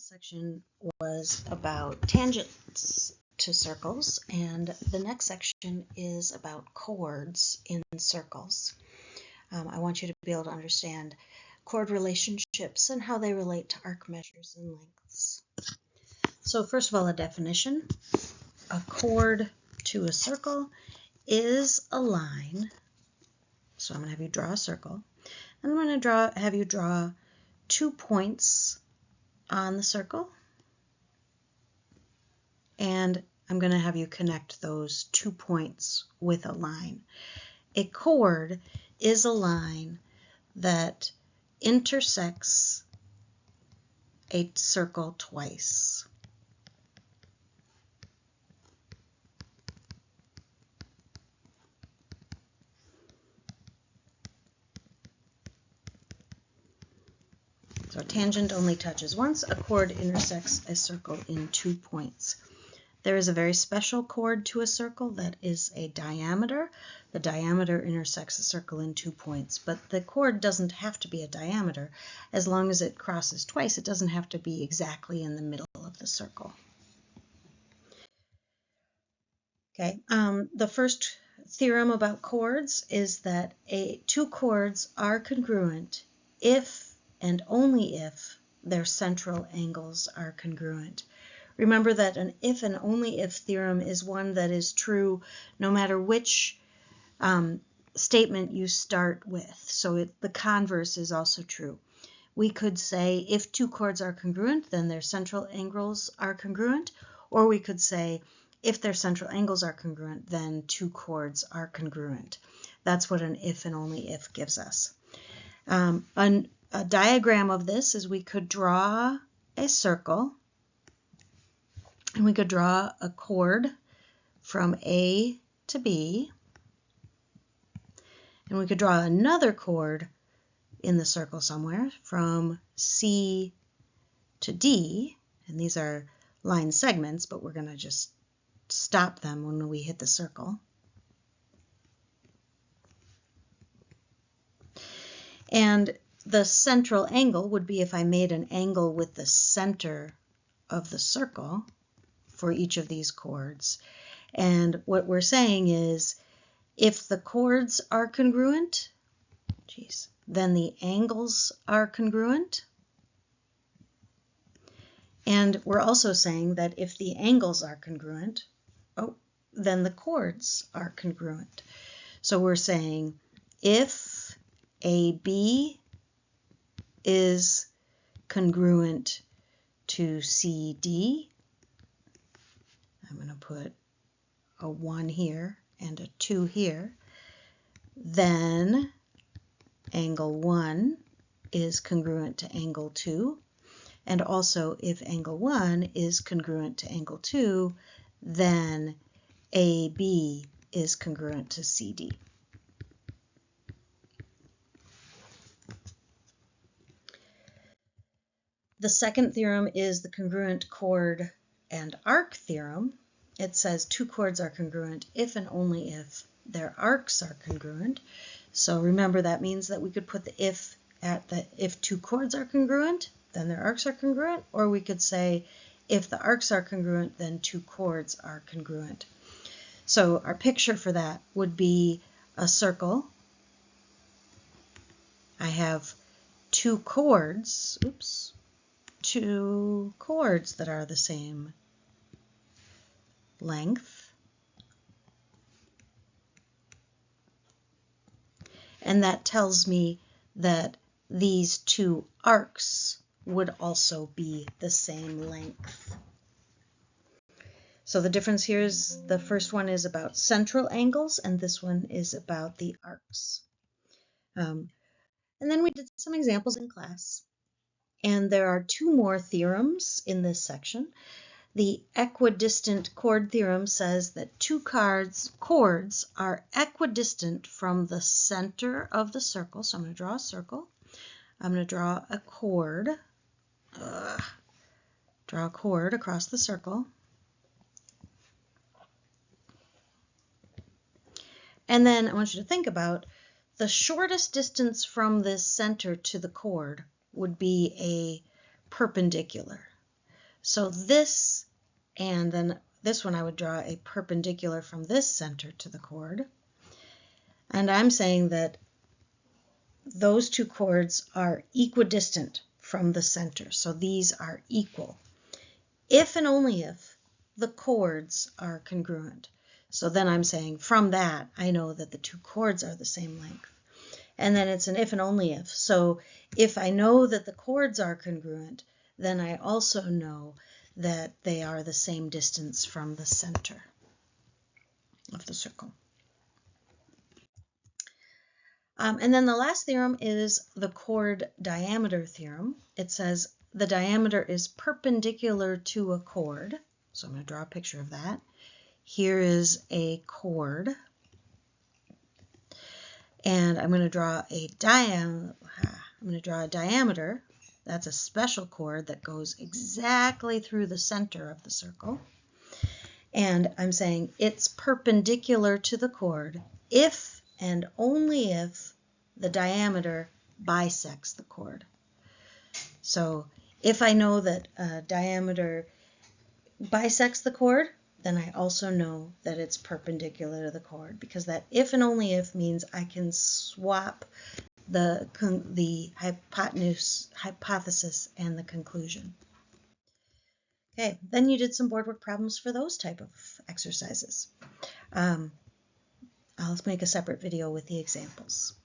last section was about tangents to circles, and the next section is about chords in circles. I want you to be able to understand chord relationships and how they relate to arc measures and lengths. So first of all, a definition. A chord to a circle is a line. So I'm going to have you draw a circle. I'm going to have you draw 2 points on the circle, and I'm going to have you connect those 2 points with a line. A chord is a line that intersects a circle twice. So a tangent only touches once. A chord intersects a circle in 2 points. There is a very special chord to a circle that is a diameter. The diameter intersects a circle in 2 points, but the chord doesn't have to be a diameter. As long as it crosses twice, it doesn't have to be exactly in the middle of the circle. Okay, the first theorem about chords is that two chords are congruent if and only if their central angles are congruent. Remember that an if and only if theorem is one that is true no matter which statement you start with. So the converse is also true. We could say if two chords are congruent, then their central angles are congruent, or we could say if their central angles are congruent, then two chords are congruent. That's what an if and only if gives us. A diagram of this is we could draw a circle, and we could draw a chord from A to B, and we could draw another chord in the circle somewhere from C to D, and these are line segments, but we're going to just stop them when we hit the circle. And the central angle would be if I made an angle with the center of the circle for each of these chords. And what we're saying is if the chords are congruent, then the angles are congruent. And we're also saying that if the angles are congruent, then the chords are congruent. So we're saying if AB is congruent to CD, I'm going to put a 1 here and a 2 here, then angle 1 is congruent to angle 2. And also if angle 1 is congruent to angle 2, then AB is congruent to CD. The second theorem is the congruent chord and arc theorem. It says two chords are congruent if and only if their arcs are congruent. So remember that means that we could put the if at the if two chords are congruent, then their arcs are congruent, or we could say if the arcs are congruent, then two chords are congruent. So our picture for that would be a circle. I have two chords that are the same length. And that tells me that these two arcs would also be the same length. So the difference here is the first one is about central angles, and this one is about the arcs. And then we did some examples in class. And there are two more theorems in this section. The equidistant chord theorem says that two chords are equidistant from the center of the circle. So I'm going to draw a circle. I'm going to draw a chord. Draw a chord across the circle. And then I want you to think about the shortest distance from this center to the chord would be a perpendicular. So this, and then this one I would draw a perpendicular from this center to the chord. And I'm saying that those two chords are equidistant from the center. So these are equal. If and only if the chords are congruent. So then I'm saying from that, I know that the two chords are the same length. And then it's an if and only if. So if I know that the chords are congruent, then I also know that they are the same distance from the center of the circle. And then the last theorem is the chord diameter theorem. It says the diameter is perpendicular to a chord. So I'm going to draw a picture of that. Here is a chord. And I'm going to draw a diameter. That's a special chord that goes exactly through the center of the circle. And I'm saying it's perpendicular to the chord if and only if the diameter bisects the chord. So if I know that diameter bisects the chord, then I also know that it's perpendicular to the chord, because that if and only if means I can swap the hypothesis and the conclusion. Okay, then you did some board work problems for those type of exercises. I'll make a separate video with the examples.